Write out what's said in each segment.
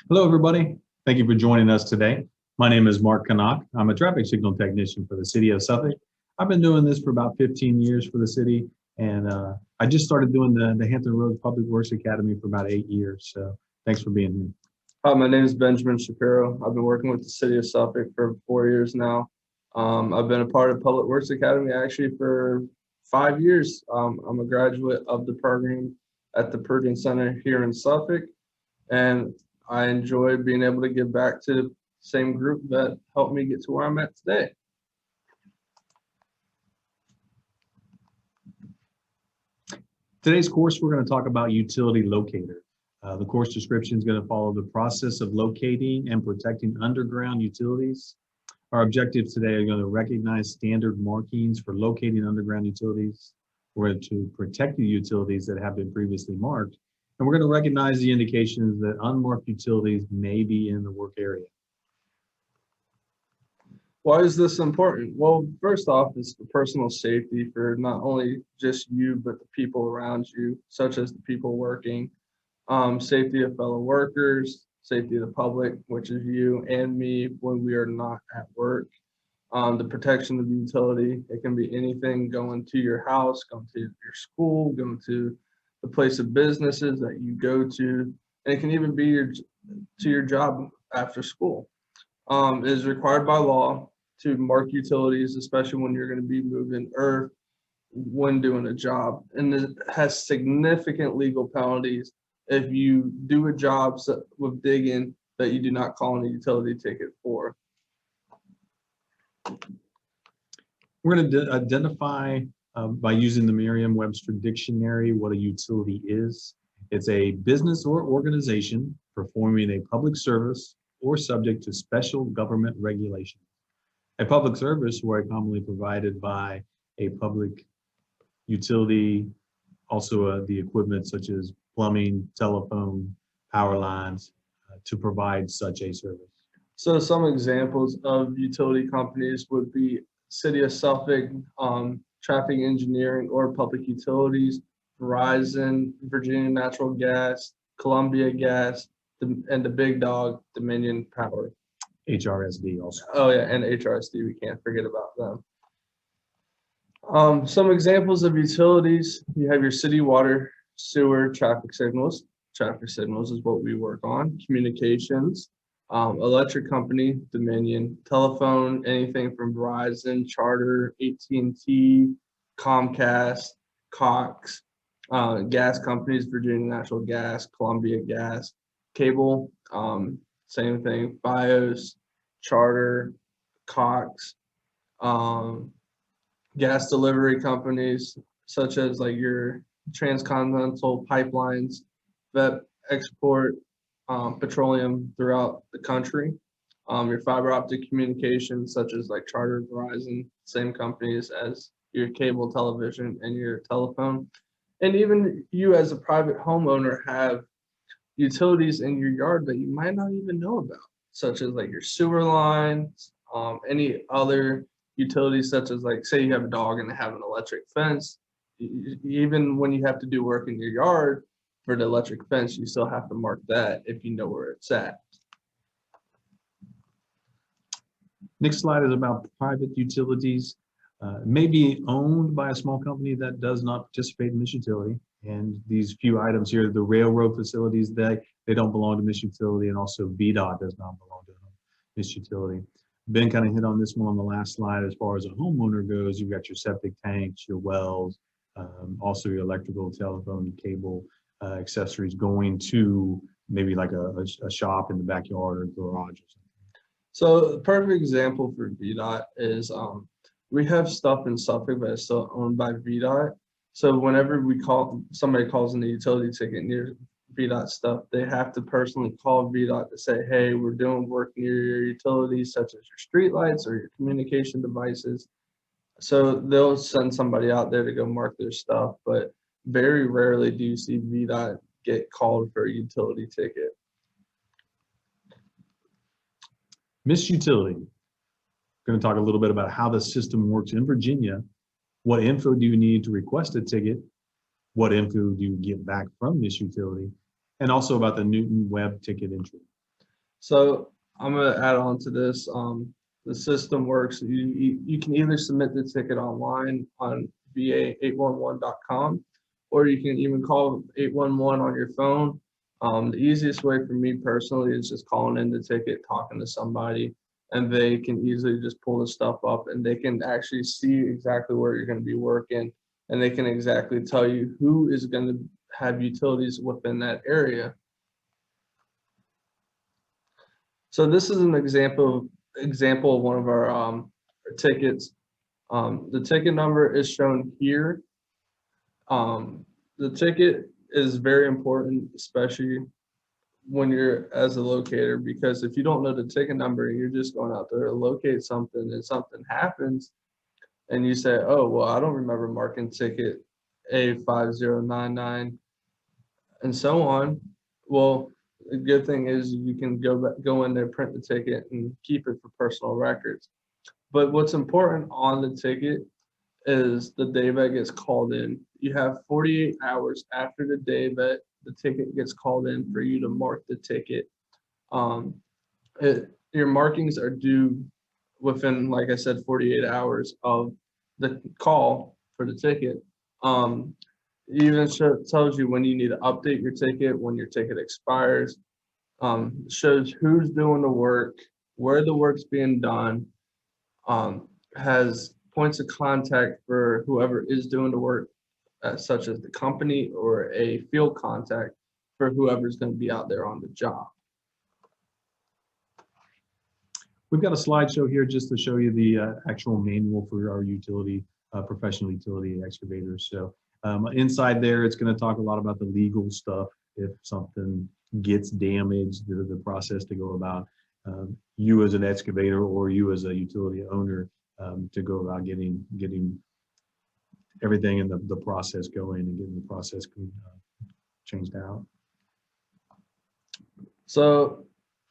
Hello, everybody. Thank you for joining us today. My name is Mark Canuck. I'm a traffic signal technician for the city of Suffolk. I've been doing this for about 15 years for the city, and I just started doing the Hampton Road Public Works Academy for about 8 years. So thanks for being here. Hi, my name is Benjamin Shapiro. I've been working with the city of Suffolk for 4 years now. I've been a part of Public Works Academy actually for 5 years. I'm a graduate of the program at the Perkins Center here in Suffolk, and I enjoy being able to give back to the same group that helped me get to where I'm at today. Today's course, we're going to talk about utility locator. The course description is going to follow the process of locating and protecting underground utilities. Our objectives today are going to recognize standard markings for locating underground utilities. We're going to protect the utilities that have been previously marked, and we're going to recognize the indications that unmarked utilities may be in the work area. Why is this important? Well, first off, it's for personal safety for not only just you, but the people around you, such as the people working. Safety of fellow workers, safety of the public, which is you and me when we are not at work. The protection of the utility, it can be anything going to your house, going to your school, going to the place of businesses that you go to, and it can even be your job after school. It is required by law to mark utilities, especially when you're going to be moving earth when doing a job, and it has significant legal penalties if you do a job with digging that you do not call in a utility ticket for. We're going to identify by using the Merriam-Webster dictionary what a utility is. It's a business or organization performing a public service or subject to special government regulation. A public service were commonly provided by a public utility, also the equipment such as plumbing, telephone, power lines, to provide such a service. So some examples of utility companies would be City of Suffolk, Traffic Engineering or Public Utilities, Verizon, Virginia Natural Gas, Columbia Gas, and the big dog, Dominion Power. HRSD also. Oh yeah, and HRSD, we can't forget about them. Some examples of utilities, you have your city water, sewer, traffic signals. Traffic signals is what we work on. Communications, electric company, Dominion, telephone, anything from Verizon, Charter, AT&T, Comcast, Cox, gas companies, Virginia Natural Gas, Columbia Gas, cable, same thing, BIOS, Charter, Cox, gas delivery companies, such as like your transcontinental pipelines that export petroleum throughout the country. Your fiber optic communications, such as like Charter, Verizon, same companies as your cable television and your telephone. And even you as a private homeowner have utilities in your yard that you might not even know about, such as like your sewer lines, any other utilities, such as like, say you have a dog and they have an electric fence. Even when you have to do work in your yard for the electric fence, you still have to mark that if you know where it's at. Next slide is about private utilities. May be owned by a small company that does not participate in this utility. And these few items here, the railroad facilities, they don't belong to this utility, and also VDOT does not belong to this utility. Ben kind of hit on this one on the last slide. As far as a homeowner goes, you've got your septic tanks, your wells, also your electrical, telephone, cable, accessories going to maybe like a shop in the backyard or garage or something. So the perfect example for VDOT is we have stuff in Suffolk that is still owned by VDOT. So whenever somebody calls in a utility ticket near VDOT stuff, they have to personally call VDOT to say, hey, we're doing work near your utilities, such as your street lights or your communication devices. So they'll send somebody out there to go mark their stuff, but very rarely do you see VDOT get called for a utility ticket. Missed utility. We're going to talk a little bit about how the system works in Virginia. What info do you need to request a ticket? What info do you get back from this utility? And also about the Newton Web ticket entry. So I'm gonna add on to this. The system works. You can either submit the ticket online on va811.com, or you can even call 811 on your phone. The easiest way for me personally is just calling in the ticket, talking to somebody, and they can easily just pull the stuff up, and they can actually see exactly where you're going to be working, and they can exactly tell you who is going to have utilities within that area. So this is an example of one of our tickets. The ticket number is shown here. The ticket is very important, especially when you're as a locator, because if you don't know the ticket number and you're just going out there to locate something and something happens and you say, oh, well, I don't remember marking ticket A5099 and so on. Well, the good thing is you can go in there, print the ticket, and keep it for personal records. But what's important on the ticket is the day that gets called in. You have 48 hours after the day that the ticket gets called in for you to mark the ticket. Your markings are due within, like I said, 48 hours of the call for the ticket. It even tells you when you need to update your ticket, when your ticket expires, shows who's doing the work, where the work's being done, has points of contact for whoever is doing the work, such as the company, or a field contact for whoever's going to be out there on the job. We've got a slideshow here just to show you the actual manual for our utility, professional utility excavators. So inside there, it's going to talk a lot about the legal stuff. If something gets damaged, the process to go about, you as an excavator or you as a utility owner, to go about getting everything in the process going and getting the process changed out. So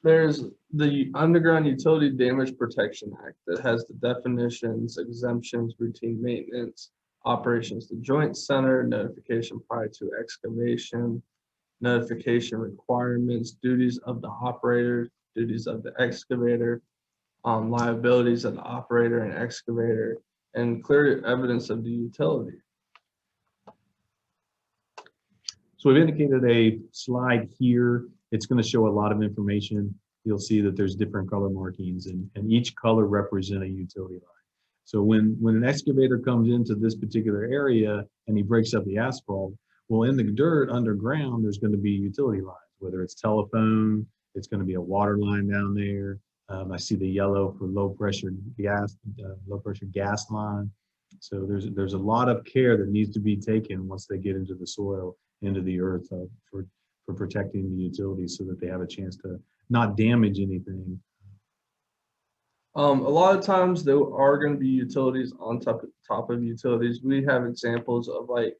there's the Underground Utility Damage Protection Act that has the definitions, exemptions, routine maintenance, operations to joint center, notification prior to excavation, notification requirements, duties of the operator, duties of the excavator, liabilities of the operator and excavator, and clear evidence of the utility. So we've indicated a slide here. It's going to show a lot of information. You'll see that there's different color markings, and each color represents a utility line. So when an excavator comes into this particular area and he breaks up the asphalt, well, in the dirt underground, there's going to be utility lines, whether it's telephone, it's going to be a water line down there. I see the yellow for low pressure gas line. So there's a lot of care that needs to be taken once they get into the soil, into the earth, for protecting the utilities so that they have a chance to not damage anything. A lot of times there are going to be utilities on top of utilities. We have examples of like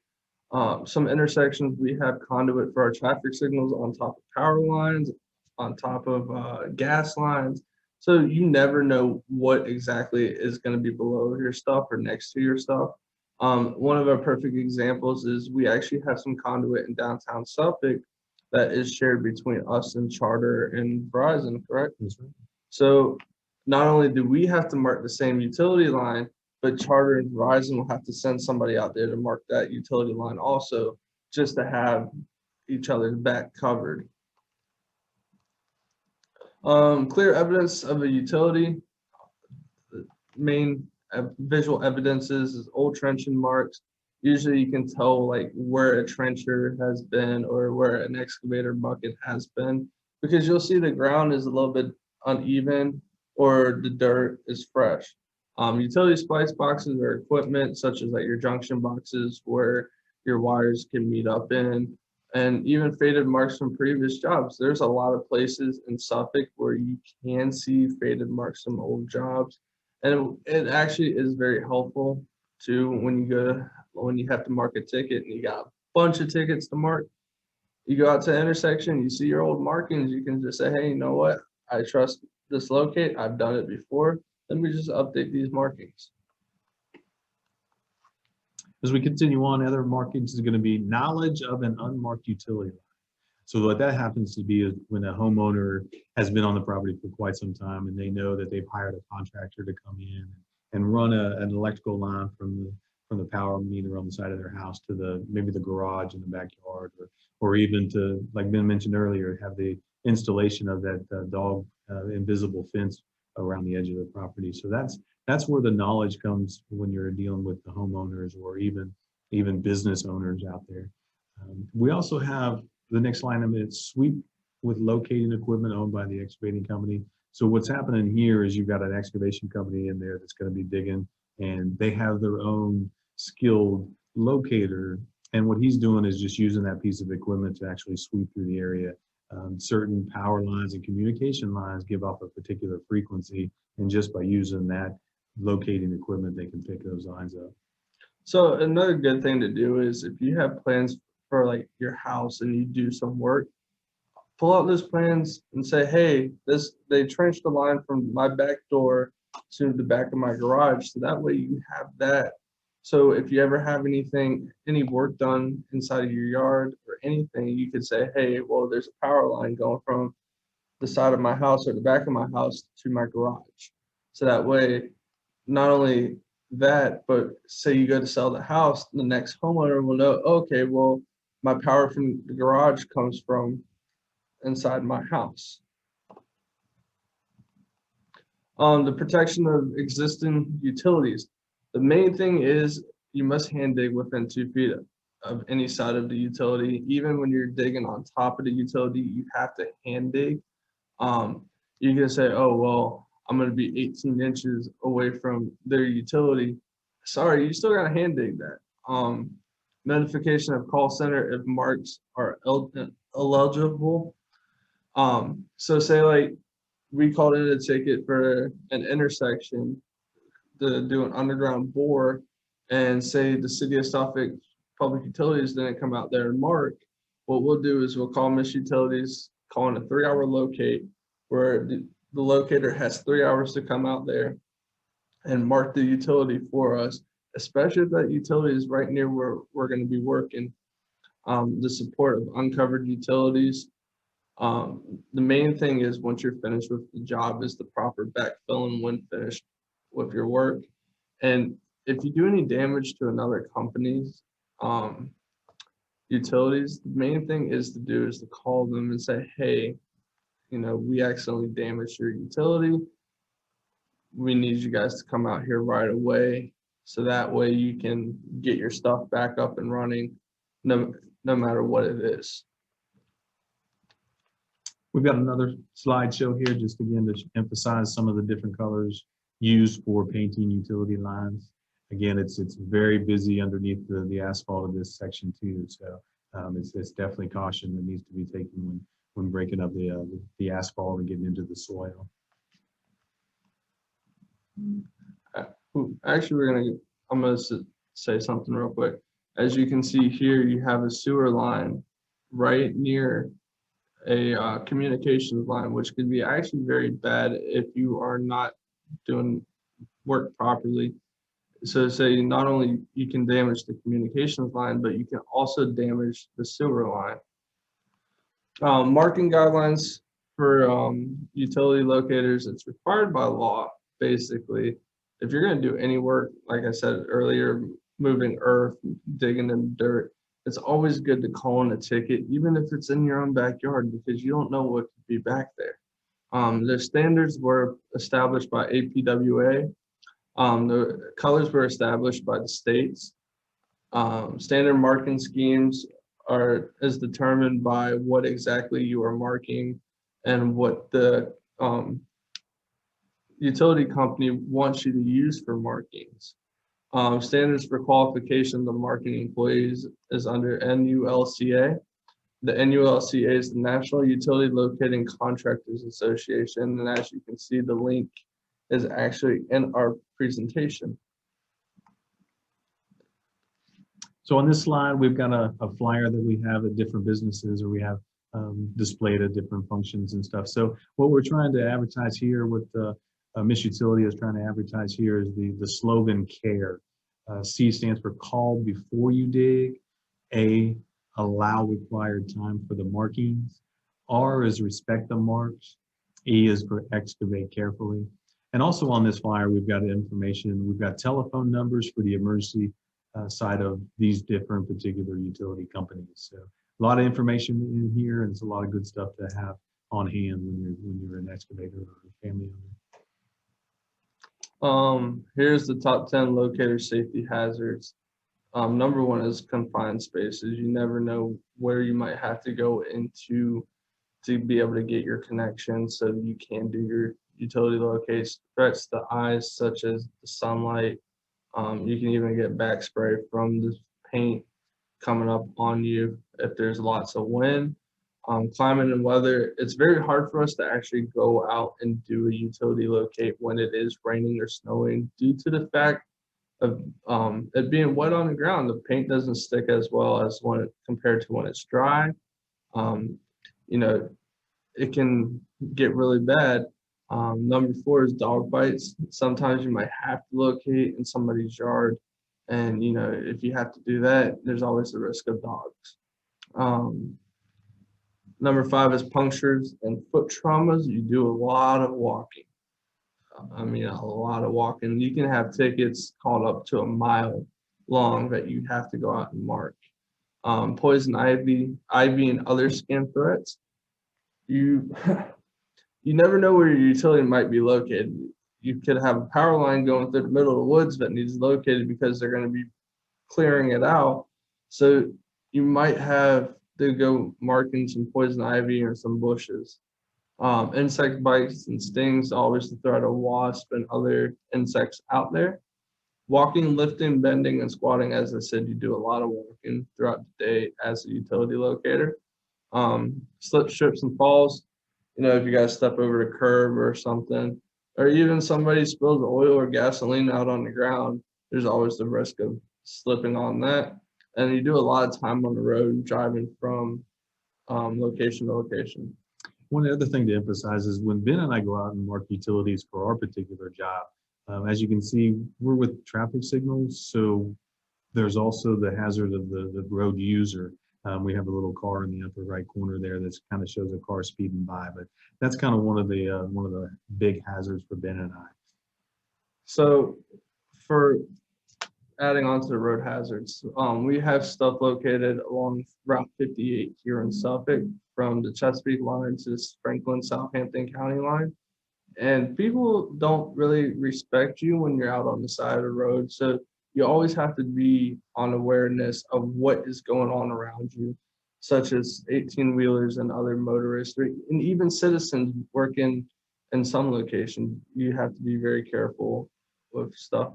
some intersections. We have conduit for our traffic signals on top of power lines, on top of gas lines. So you never know what exactly is going to be below your stuff or next to your stuff. One of our perfect examples is we actually have some conduit in downtown Suffolk that is shared between us and Charter and Verizon, correct? That's right. So not only do we have to mark the same utility line, but Charter and Verizon will have to send somebody out there to mark that utility line also, just to have each other's back covered. Clear evidence of a utility. The main visual evidences is old trenching marks. Usually you can tell like where a trencher has been or where an excavator bucket has been, because you'll see the ground is a little bit uneven or the dirt is fresh. Utility splice boxes are equipment such as like your junction boxes where your wires can meet up in, and even faded marks from previous jobs. There's a lot of places in Suffolk where you can see faded marks from old jobs, and it actually is very helpful too when you have to mark a ticket and you got a bunch of tickets to mark. You go out to the intersection, you see your old markings, you can just say, hey, you know what? I trust this locate. I've done it before. Let me just update these markings. As we continue on, other markings is going to be knowledge of an unmarked utility line. So what that happens to be is when a homeowner has been on the property for quite some time and they know that they've hired a contractor to come in and run an electrical line from the power meter on the side of their house to maybe the garage in the backyard, or even to, like Ben mentioned earlier, have the installation of that dog invisible fence around the edge of the property. So that's where the knowledge comes when you're dealing with the homeowners or even business owners out there. We also have the next line of it, sweep with locating equipment owned by the excavating company. So what's happening here is you've got an excavation company in there that's going to be digging, and they have their own skilled locator. And what he's doing is just using that piece of equipment to actually sweep through the area. Certain power lines and communication lines give off a particular frequency, and just by using that locating equipment, they can pick those lines up. So another good thing to do is if you have plans for like your house and you do some work, pull out those plans and say, hey, they trenched the line from my back door to the back of my garage. So that way you have that. So if you ever have any work done inside of your yard or anything, you could say, hey, well, there's a power line going from the side of my house or the back of my house to my garage. So that way, not only that, but say you go to sell the house, the next homeowner will know, okay, well, my power from the garage comes from inside my house. The protection of existing utilities. The main thing is you must hand dig within 2 feet of any side of the utility. Even when you're digging on top of the utility, you have to hand dig. You can say, oh, well, I'm going to be 18 inches away from their utility. Sorry, you still got to hand dig that. Notification of call center if marks are eligible. So say like we called in a ticket for an intersection to do an underground bore, and say the city of Suffolk Public Utilities didn't come out there and mark. What we'll do is we'll call Miss Utilities, call in a 3-hour locate, where the locator has 3 hours to come out there and mark the utility for us, especially if that utility is right near where we're going to be working. The support of uncovered utilities. The main thing is once you're finished with the job is the proper backfilling when finished with your work. And if you do any damage to another company's utilities, the main thing is to call them and say, hey, we accidentally damaged your utility. We need you guys to come out here right away. So that way you can get your stuff back up and running no matter what it is. We've got another slideshow here just again to emphasize some of the different colors used for painting utility lines. Again, it's very busy underneath the asphalt of this section too. So it's definitely caution that needs to be taken when breaking up the asphalt and getting into the soil. Actually, I'm gonna say something real quick. As you can see here, you have a sewer line right near a communications line, which can be actually very bad if you are not doing work properly. So say not only you can damage the communications line, but you can also damage the sewer line. Marking guidelines for utility locators, it's required by law, basically. If you're going to do any work, like I said earlier, moving earth, digging in dirt, it's always good to call in a ticket, even if it's in your own backyard, because you don't know what could be back there. The standards were established by HRPWA. The colors were established by the states. Standard marking schemes is determined by what exactly you are marking and what the utility company wants you to use for markings. Standards for qualification of marketing employees is under NULCA. The NULCA is the National Utility Locating Contractors Association, and as you can see, the link is actually in our presentation. So on this slide, we've got a flyer that we have at different businesses, or we have displayed at different functions and stuff. So what we're trying to advertise here with Miss Utility is trying to advertise here is the slogan CARE. C stands for call before you dig. A, allow required time for the markings. R is respect the marks. E is for excavate carefully. And also on this flyer, we've got information, we've got telephone numbers for the emergency side of these different particular utility companies. So a lot of information in here, and it's a lot of good stuff to have on hand when you're an excavator or a family owner. Here's the top 10 locator safety hazards. Number one is confined spaces. You never know where you might have to go into to be able to get your connection so you can do your utility locates. Threats to eyes such as the sunlight. You can even get back spray from the paint coming up on you if there's lots of wind. Climate and weather, it's very hard for us to actually go out and do a utility locate when it is raining or snowing due to the fact of it being wet on the ground. The paint doesn't stick as well as compared to when it's dry. You know, it can get really bad. Number four is dog bites. Sometimes you might have to locate in somebody's yard, and you know, if you have to do that, there's always the risk of dogs. Number five is punctures and foot traumas. You do a lot of walking. I mean, a lot of walking. You can have tickets called up to a mile long that you have to go out and mark. Poison ivy, and other skin threats. You never know where your utility might be located. You could have a power line going through the middle of the woods that needs located because they're going to be clearing it out. So you might have to go marking some poison ivy or some bushes. Insect bites and stings, always the threat of wasp and other insects out there. Walking, lifting, bending, and squatting, as I said, you do a lot of walking throughout the day as a utility locator. Slip, trips, and falls. You know, if you guys step over a curb or something, or even somebody spills oil or gasoline out on the ground, there's always the risk of slipping on that. And you do a lot of time on the road driving from location to location. One other thing to emphasize is when Ben and I go out and mark utilities for our particular job, as you can see, we're with traffic signals, so there's also the hazard of the road user. We have a little car in the upper right corner there that kind of shows a car speeding by, but that's kind of one of the big hazards for Ben and I. So for adding on to the road hazards, we have stuff located along Route 58 here in Suffolk from the Chesapeake line to the Franklin Southampton County line. And people don't really respect you when you're out on the side of the road. So you always have to be on awareness of what is going on around you, such as 18-wheelers and other motorists, and even citizens working in some locations. You have to be very careful with stuff.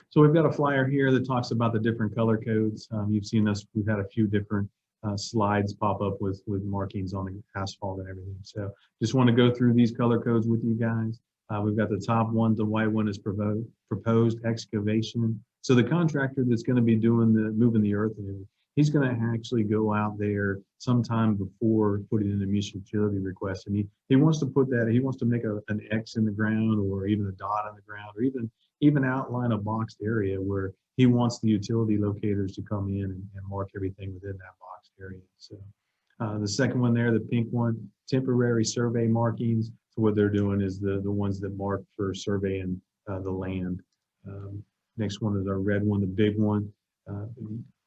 So we've got a flyer here that talks about the different color codes. You've seen us, we've had a few different slides pop up with markings on the asphalt and everything. So just want to go through these color codes with you guys. We've got the top one, the white one is proposed excavation. So the contractor that's going to be doing moving the earth, he's going to actually go out there sometime before putting in a utility request, and he wants to put that, he wants to make an X in the ground or even a dot on the ground, or even outline a boxed area where he wants the utility locators to come in and mark everything within that boxed area. So the second one there, the pink one, temporary survey markings. So what they're doing is the ones that mark for surveying the land. Next one is our red one, the big one,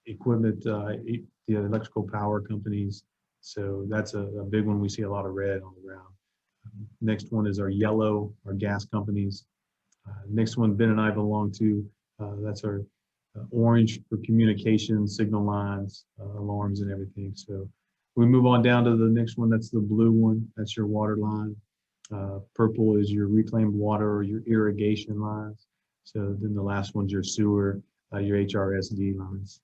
equipment, the electrical power companies. So that's a big one. We see a lot of red on the ground. Next one is our yellow, our gas companies. Next one Ben and I belong to, that's our orange for communication, signal lines, alarms and everything. So we move on down to the next one, that's the blue one, that's your water line. Purple is your reclaimed water or your irrigation lines. So then the last one's your sewer, your HRSD lines.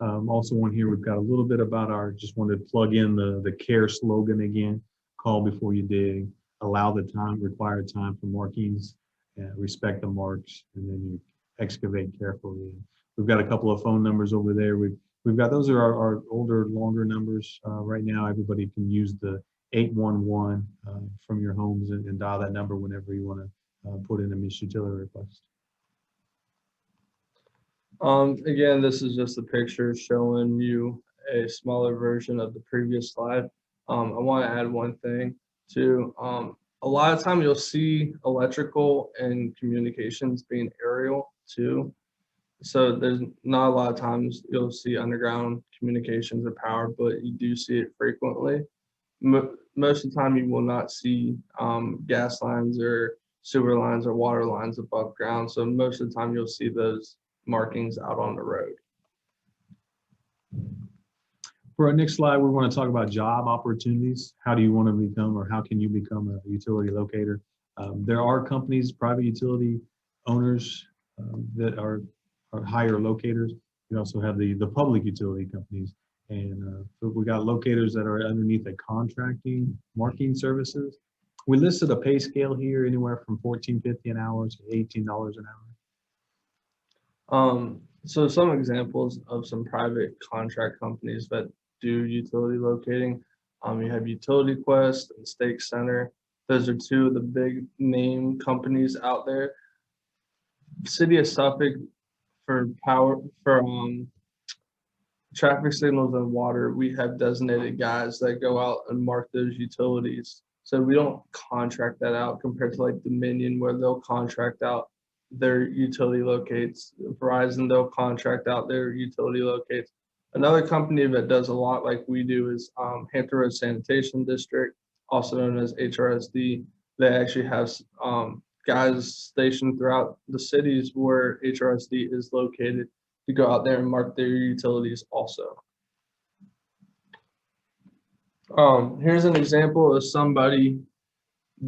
Also on here, we've got a little bit about just wanted to plug in the CARE slogan again, call before you dig, allow the required time for markings, respect the marks, and then you excavate carefully. We've got a couple of phone numbers over there. We've got, those are our older, longer numbers. Right now, everybody can use the 811 from your homes and dial that number whenever you want to put in a utility request. Again, this is just a picture showing you a smaller version of the previous slide. I want to add one thing too. A lot of time you'll see electrical and communications being aerial too. So there's not a lot of times you'll see underground communications or power, but you do see it frequently. Most of the time you will not see gas lines or sewer lines or water lines above ground. So most of the time you'll see those markings out on the road. For our next slide, we want to talk about job opportunities. How do you want to become, or how can you become a utility locator? There are companies, private utility owners that are hire locators. We also have the public utility companies. And so we got locators that are underneath a contracting marking services. We listed a pay scale here anywhere from $14.50 an hour to $18 an hour. So some examples of some private contract companies that do utility locating. You have Utility Quest and Stake Center. Those are two of the big name companies out there. City of Suffolk for power, for traffic signals and water, we have designated guys that go out and mark those utilities. So we don't contract that out compared to like Dominion, where they'll contract out their utility locates. Verizon, they'll contract out their utility locates. Another company that does a lot like we do is Hampton Road Sanitation District, also known as HRSD. They actually have guys stationed throughout the cities where HRSD is located to go out there and mark their utilities also. Here's an example of somebody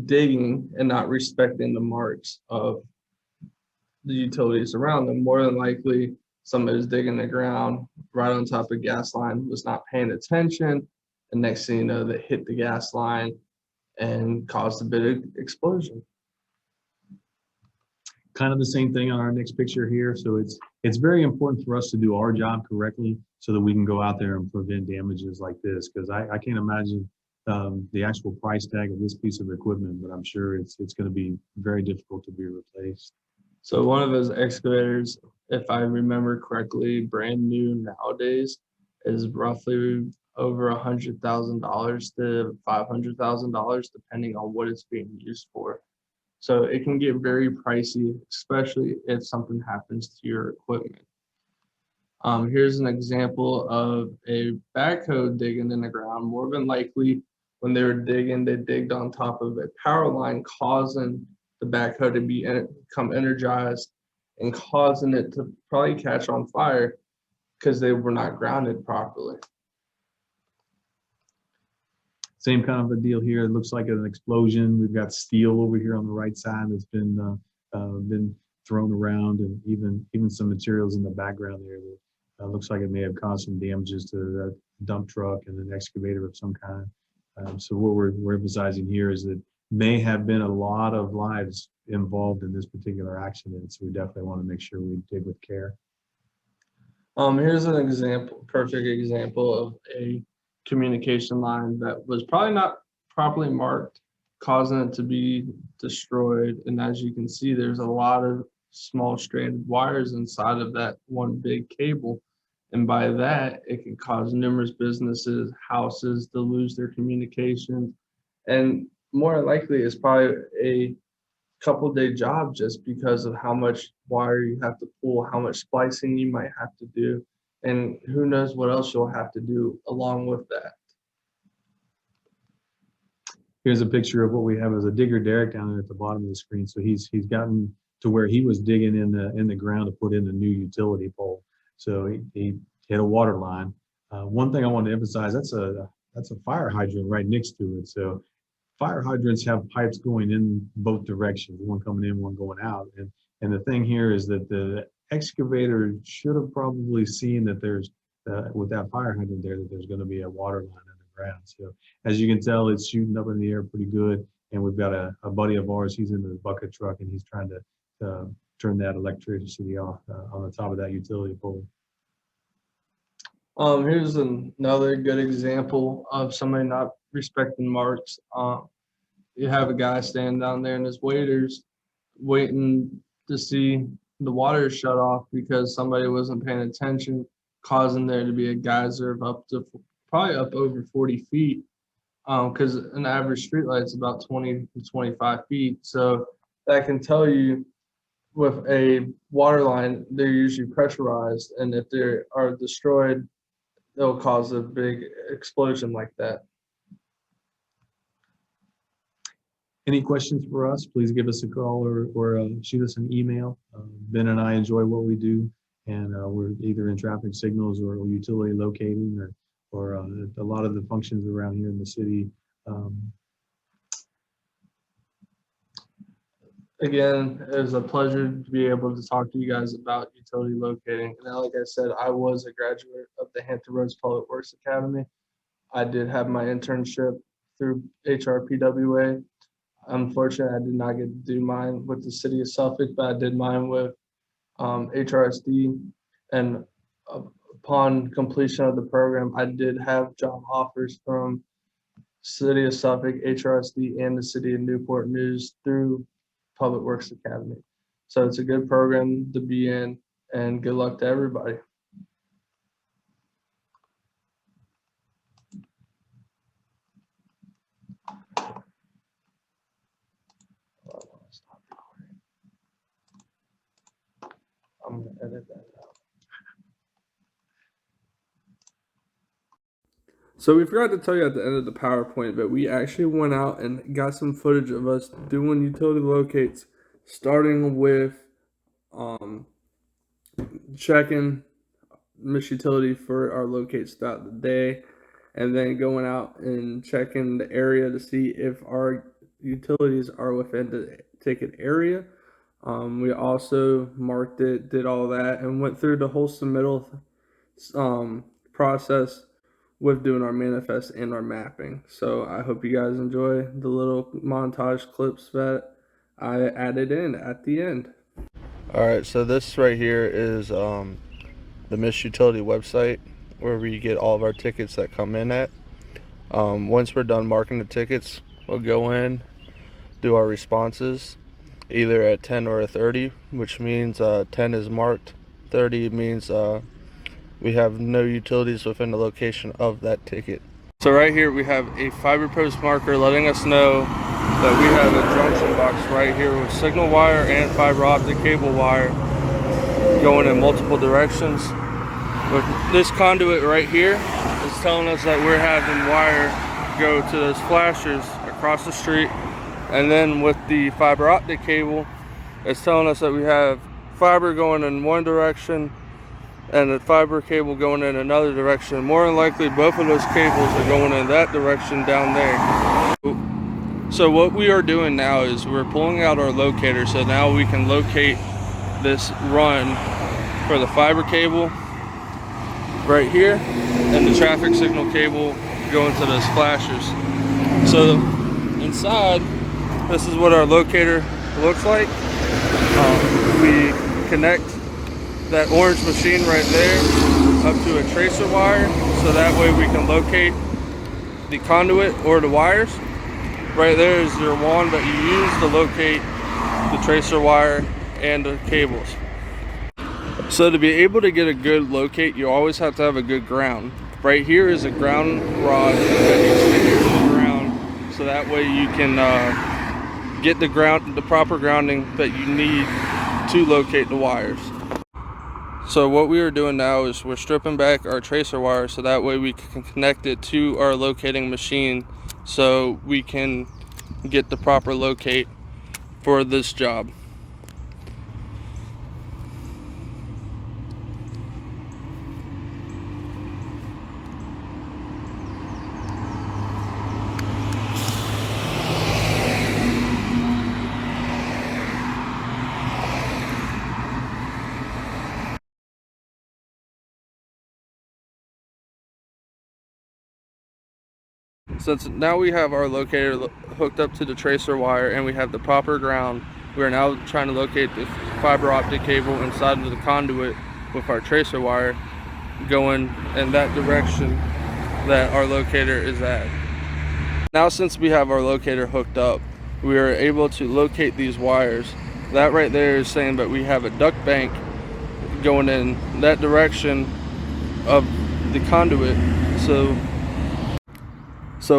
digging and not respecting the marks of the utilities around them. More than likely, somebody's digging the ground right on top of a gas line, was not paying attention, and next thing you know, they hit the gas line and caused a bit of explosion. Kind of the same thing on our next picture here. So it's very important for us to do our job correctly so that we can go out there and prevent damages like this, because I can't imagine the actual price tag of this piece of equipment, but I'm sure it's going to be very difficult to be replaced. So one of those excavators, if I remember correctly, brand new nowadays is roughly over $100,000 to $500,000, depending on what it's being used for. So it can get very pricey, especially if something happens to your equipment. Here's an example of a backhoe digging in the ground. More than likely, when they were digging, they digged on top of a power line, causing the backhoe to become energized and causing it to probably catch on fire because they were not grounded properly. Same kind of a deal here. It looks like an explosion. We've got steel over here on the right side that's been thrown around, and even some materials in the background there that looks like it may have caused some damages to the dump truck and an excavator of some kind. So what we're emphasizing here is that may have been a lot of lives involved in this particular accident. So we definitely want to make sure we dig with care. Here's an example, perfect example of a communication line that was probably not properly marked, causing it to be destroyed. And as you can see, there's a lot of small stranded wires inside of that one big cable. And by that, it can cause numerous businesses, houses to lose their communications. And more likely, it's probably a couple-day job just because of how much wire you have to pull, how much splicing you might have to do, and who knows what else you'll have to do along with that. Here's a picture of what we have as a digger Derek down there at the bottom of the screen. So he's gotten to where he was digging in the ground to put in a new utility pole. So he hit a water line. One thing I want to emphasize, that's a fire hydrant right next to it. So fire hydrants have pipes going in both directions, one coming in, one going out. And the thing here is that the excavator should have probably seen that there's, with that fire hydrant there, that there's going to be a water line underground. So as you can tell, it's shooting up in the air pretty good. And we've got a buddy of ours, he's in the bucket truck, and he's trying to turn that electricity off on the top of that utility pole. Here's another good example of somebody not respecting marks. You have a guy standing down there and his waiters waiting to see the water is shut off because somebody wasn't paying attention, causing there to be a geyser of up to probably up over 40 feet. Because an average street light is about 20 to 25 feet. So that can tell you with a water line, they're usually pressurized, and if they are destroyed, they'll cause a big explosion like that. Any questions for us, please give us a call or shoot us an email. Ben and I enjoy what we do, and we're either in traffic signals or utility locating or a lot of the functions around here in the city. Again, it was a pleasure to be able to talk to you guys about utility locating. And like I said, I was a graduate of the Hampton Roads Public Works Academy. I did have my internship through HRPWA. Unfortunately, I did not get to do mine with the city of Suffolk, but I did mine with HRSD. And upon completion of the program, I did have job offers from city of Suffolk, HRSD, and the city of Newport News through Public Works Academy. So it's a good program to be in, and good luck to everybody. I'm gonna edit that out. So we forgot to tell you at the end of the PowerPoint, but we actually went out and got some footage of us doing utility locates, starting with checking Miss Utility for our locates throughout the day, and then going out and checking the area to see if our utilities are within the ticket area. We also marked it, did all that, and went through the whole submittal process with doing our manifest and our mapping. So I hope you guys enjoy the little montage clips that I added in at the end. All right, so this right here is the Miss Utility website where we get all of our tickets that come in at. Once we're done marking the tickets, we'll go in, do our responses, either at 10 or a 30, which means 10 is marked, 30 means we have no utilities within the location of that ticket. So right here we have a fiber post marker letting us know that we have a junction box right here with signal wire and fiber optic cable wire going in multiple directions. With this conduit right here is telling us that we're having wire go to those flashers across the street, and then with the fiber optic cable, it's telling us that we have fiber going in one direction and the fiber cable going in another direction. More than likely, both of those cables are going in that direction down there. So what we are doing now is we're pulling out our locator, so now we can locate this run for the fiber cable right here and the traffic signal cable going to those flashers. So inside, this is what our locator looks like. We connect that orange machine right there up to a tracer wire, so that way we can locate the conduit or the wires. Right there is your wand that you use to locate the tracer wire and the cables. So to be able to get a good locate, you always have to have a good ground. Right here is a ground rod that you stick into the ground, so that way you can get the proper grounding that you need to locate the wires. So what we are doing now is we're stripping back our tracer wire, so that way we can connect it to our locating machine, so we can get the proper locate for this job. Since now we have our locator hooked up to the tracer wire and we have the proper ground, we are now trying to locate the fiber optic cable inside of the conduit with our tracer wire going in that direction that our locator is at. Now since we have our locator hooked up, we are able to locate these wires that right there is saying that we have a duct bank going in that direction of the conduit. So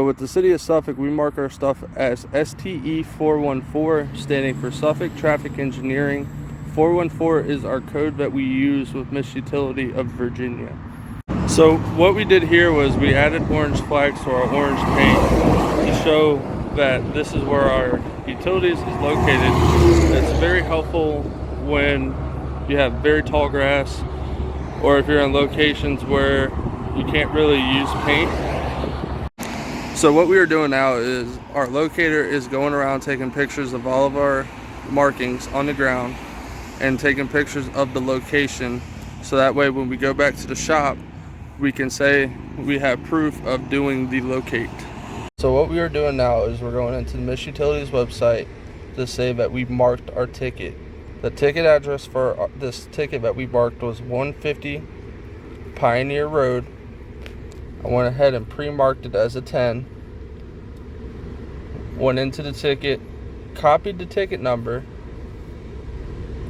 with the city of Suffolk, we mark our stuff as STE 414, standing for Suffolk Traffic Engineering. 414 is our code that we use with Miss Utility of Virginia. So what we did here was we added orange flags to our orange paint to show that this is where our utilities is located. It's very helpful when you have very tall grass, or if you're in locations where you can't really use paint. So what we are doing now is our locator is going around taking pictures of all of our markings on the ground and taking pictures of the location, so that way when we go back to the shop, we can say we have proof of doing the locate. So what we are doing now is we're going into the Miss Utilities website to say that we marked our ticket. The ticket address for this ticket that we marked was 150 Pioneer Road. I went ahead and pre-marked it as a 10. Went into the ticket, copied the ticket number,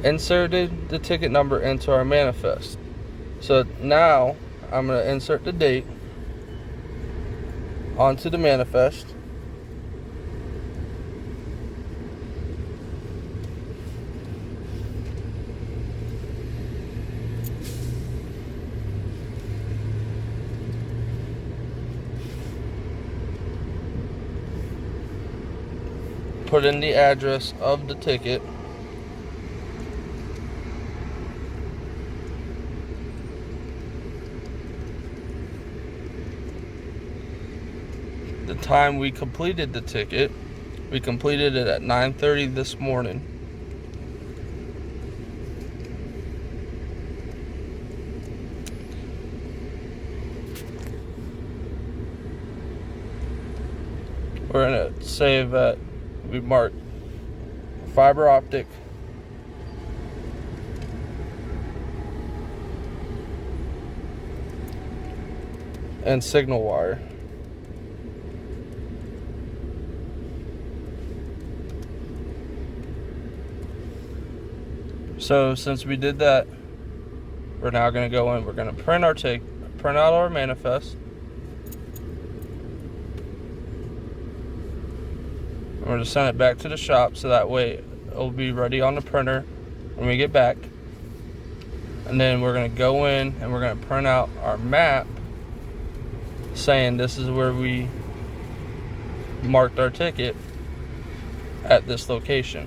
inserted the ticket number into our manifest. So now I'm going to insert the date onto the manifest. Put in the address of the ticket. The time we completed the ticket, we completed it at 9:30 this morning. We're gonna say that we marked fiber optic, and signal wire. So since we did that, we're now going to go in, we're going to print out our manifest. I'm going to send it back to the shop so that way it'll be ready on the printer when we get back. And then we're going to go in and we're going to print out our map saying this is where we marked our ticket at this location.